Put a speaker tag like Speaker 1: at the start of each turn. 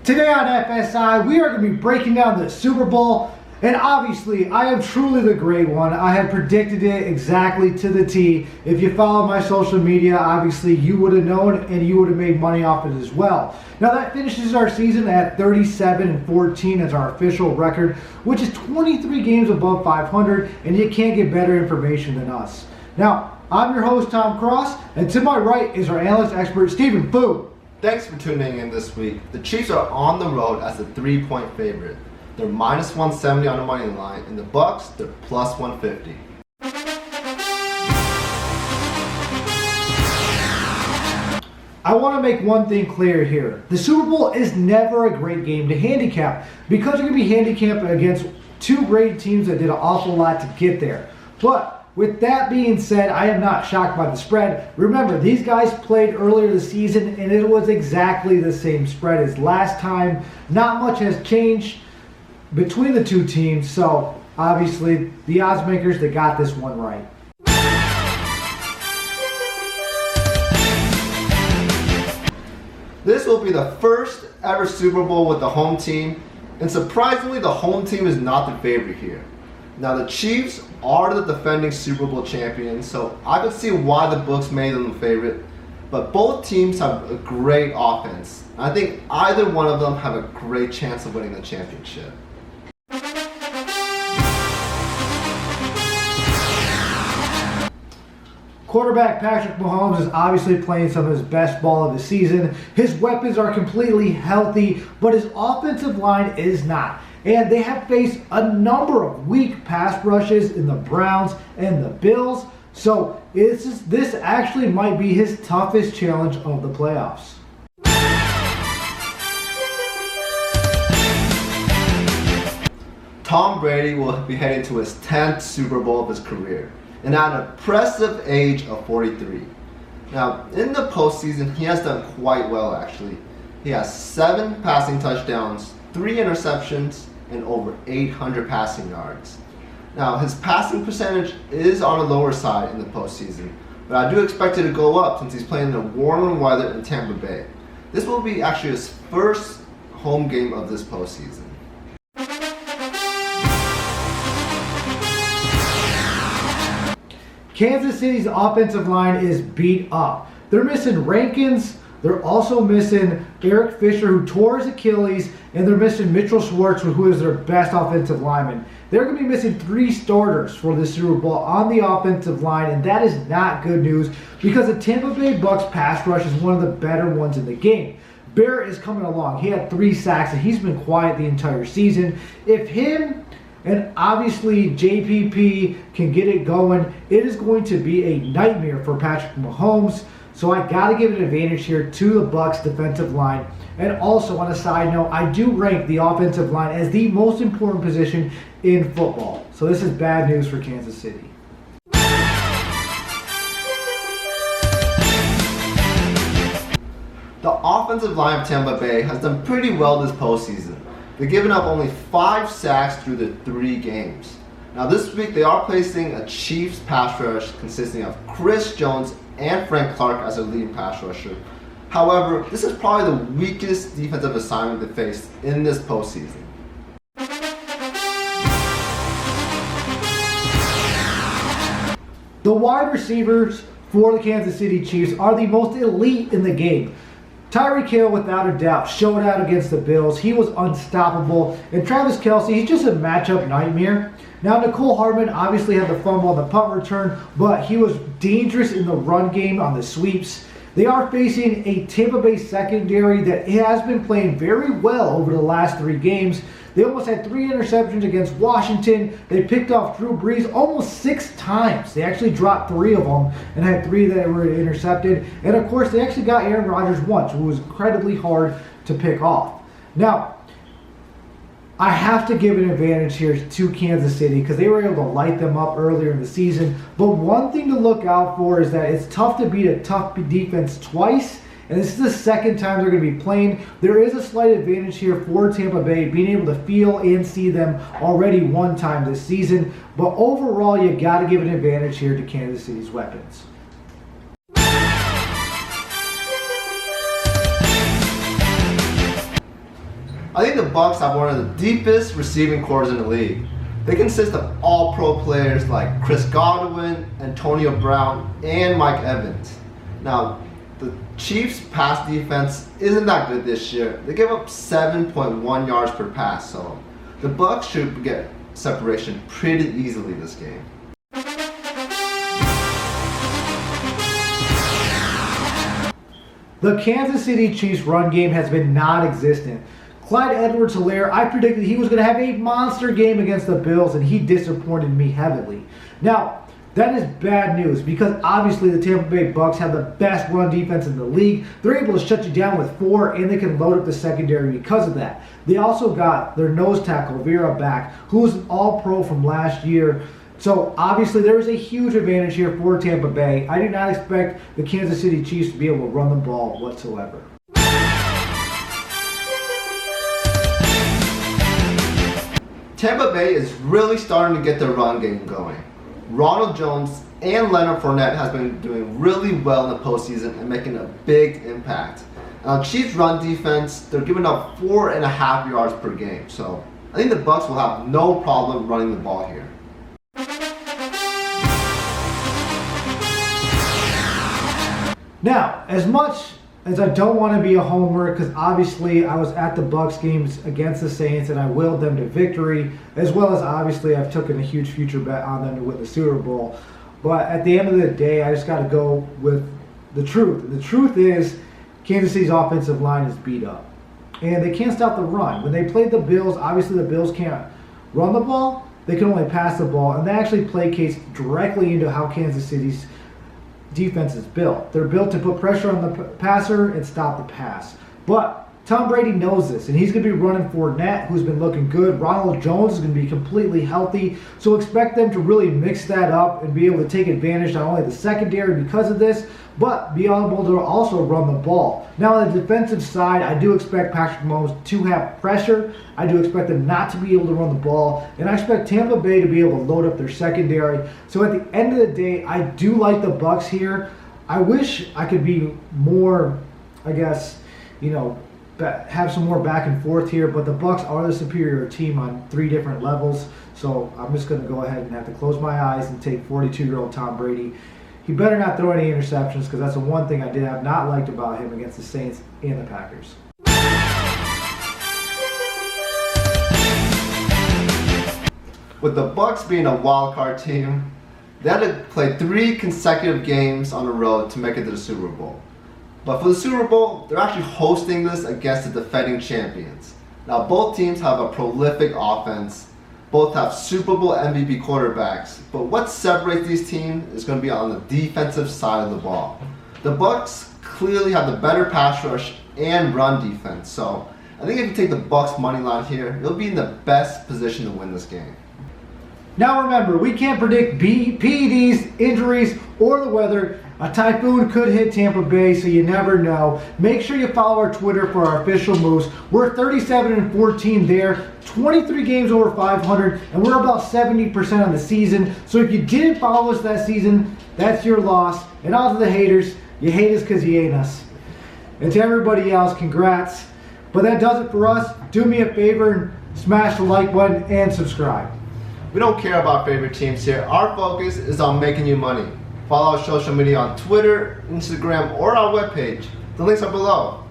Speaker 1: Today on FSI, we are going to be breaking down the Super Bowl, and obviously, I am truly the great one. I had predicted it exactly to the T. If you follow my social media, obviously, you would have known, and you would have made money off it as well. Now, that finishes our season at 37-14 as our official record, which is 23 games above 500, and you can't get better information than us. Now, I'm your host, Tom Cross, and to my right is our analyst expert, Stephen Fu.
Speaker 2: Thanks for tuning in this week. The Chiefs are on the road as a 3-point favorite. They're minus 170 on the money line, and the Bucs, they're plus 150.
Speaker 1: I want to make one thing clear here. The Super Bowl is never a great game to handicap because you're going to be handicapped against two great teams that did an awful lot to get there. But with that being said, I am not shocked by the spread. Remember, these guys played earlier this season, and it was exactly the same spread as last time. Not much has changed between the two teams, so obviously the odds makers, they got this one right.
Speaker 2: This will be the first ever Super Bowl with the home team, and surprisingly, the home team is not the favorite here. Now, the Chiefs are the defending Super Bowl champions, so I could see why the books made them the favorite. But both teams have a great offense. I think either one of them have a great chance of winning the championship.
Speaker 1: Quarterback Patrick Mahomes is obviously playing some of his best ball of the season. His weapons are completely healthy, but his offensive line is not. And they have faced a number of weak pass rushes in the Browns and the Bills. So this actually might be his toughest challenge of the playoffs.
Speaker 2: Tom Brady will be heading to his 10th Super Bowl of his career, and at an impressive age of 43. Now, in the postseason, he has done quite well actually. He has 7 passing touchdowns, 3 interceptions, and over 800 passing yards. Now, his passing percentage is on the lower side in the postseason, but I do expect it to go up since he's playing in the warmer weather in Tampa Bay. This will be actually his first home game of this postseason.
Speaker 1: Kansas City's offensive line is beat up. They're missing Rankins. They're also missing Eric Fisher, who tore his Achilles, and they're missing Mitchell Schwartz, who is their best offensive lineman. They're going to be missing 3 starters for the Super Bowl on the offensive line, and that is not good news because the Tampa Bay Bucs pass rush is one of the better ones in the game. Barrett is coming along. He had 3 sacks, and he's been quiet the entire season. If him and obviously JPP can get it going, it is going to be a nightmare for Patrick Mahomes. So I got to give an advantage here to the Bucs defensive line. And also on a side note, I do rank the offensive line as the most important position in football. So this is bad news for Kansas City.
Speaker 2: The offensive line of Tampa Bay has done pretty well this postseason. They've given up only 5 sacks through the 3 games. Now this week they are placing a Chiefs pass rush consisting of Chris Jones and Frank Clark as their leading pass rusher. However, this is probably the weakest defensive assignment they faced in this postseason.
Speaker 1: The wide receivers for the Kansas City Chiefs are the most elite in the game. Tyreek Hill, without a doubt, showed out against the Bills. He was unstoppable. And Travis Kelce, he's just a matchup nightmare. Now, Nicole Hardman obviously had the fumble on the punt return, but he was dangerous in the run game on the sweeps. They are facing a Tampa Bay secondary that has been playing very well over the last 3 games. They almost had 3 interceptions against Washington. They picked off Drew Brees almost 6 times. They actually dropped 3 of them and had 3 that were intercepted. And of course, they actually got Aaron Rodgers once, who was incredibly hard to pick off. Now, I have to give an advantage here to Kansas City because they were able to light them up earlier in the season. But one thing to look out for is that it's tough to beat a tough defense twice. And this is the second time they're going to be playing. There is a slight advantage here for Tampa Bay, being able to feel and see them already one time this season. But overall, you got to give an advantage here to Kansas City's weapons.
Speaker 2: I think the Bucs have one of the deepest receiving corps in the league. They consist of all pro players like Chris Godwin, Antonio Brown, and Mike Evans. Now, the Chiefs' pass defense isn't that good this year. They give up 7.1 yards per pass, so the Bucs should get separation pretty easily this game.
Speaker 1: The Kansas City Chiefs run game has been non-existent. Clyde Edwards-Helaire, I predicted he was going to have a monster game against the Bills, and he disappointed me heavily. Now, that is bad news because obviously the Tampa Bay Bucs have the best run defense in the league. They're able to shut you down with 4, and they can load up the secondary because of that. They also got their nose tackle, Vera, back, who was an all-pro from last year. So obviously there is a huge advantage here for Tampa Bay. I do not expect the Kansas City Chiefs to be able to run the ball whatsoever.
Speaker 2: Tampa Bay is really starting to get their run game going. Ronald Jones and Leonard Fournette has been doing really well in the postseason and making a big impact. Now, Chiefs' run defense, they're giving up 4.5 yards per game. So I think the Bucs will have no problem running the ball here.
Speaker 1: Now, as much as I don't want to be a homer, because obviously I was at the Bucs games against the Saints and I willed them to victory, as well as obviously I've taken a huge future bet on them to win the Super Bowl. But at the end of the day, I just got to go with the truth. And the truth is, Kansas City's offensive line is beat up, and they can't stop the run. When they played the Bills, obviously the Bills can't run the ball; they can only pass the ball, and they actually placates directly into how Kansas City's defense is built. They're built to put pressure on the passer and stop the pass. But Tom Brady knows this, and he's going to be running Fournette, who's been looking good. Ronald Jones is going to be completely healthy, so expect them to really mix that up and be able to take advantage not only of the secondary because of this, but be able to also run the ball. Now on the defensive side, I do expect Patrick Mahomes to have pressure. I do expect them not to be able to run the ball, and I expect Tampa Bay to be able to load up their secondary. So at the end of the day, I do like the Bucs here. I wish I could be more, I guess, have some more back and forth here, but the Bucs are the superior team on 3 different levels. So I'm just going to go ahead and have to close my eyes and take 42-year-old Tom Brady. He better not throw any interceptions, because that's the one thing I did have not liked about him against the Saints and the Packers.
Speaker 2: With the Bucs being a wild card team, they had to play 3 consecutive games on the road to make it to the Super Bowl. But for the Super Bowl, they're actually hosting this against the defending champions. Now, both teams have a prolific offense. Both have Super Bowl MVP quarterbacks. But what separates these teams is going to be on the defensive side of the ball. The Bucs clearly have the better pass rush and run defense. So I think if you take the Bucs money line here, you'll be in the best position to win this game.
Speaker 1: Now remember, we can't predict PEDs, injuries, or the weather. A typhoon could hit Tampa Bay, so you never know. Make sure you follow our Twitter for our official moves. We're 37-14 there, 23 games over 500, and we're about 70% on the season. So if you didn't follow us that season, that's your loss. And all to the haters, you hate us because you ain't us. And to everybody else, congrats. But that does it for us. Do me a favor and smash the like button and subscribe.
Speaker 2: We don't care about favorite teams here. Our focus is on making you money. Follow our social media on Twitter, Instagram, or our webpage. The links are below.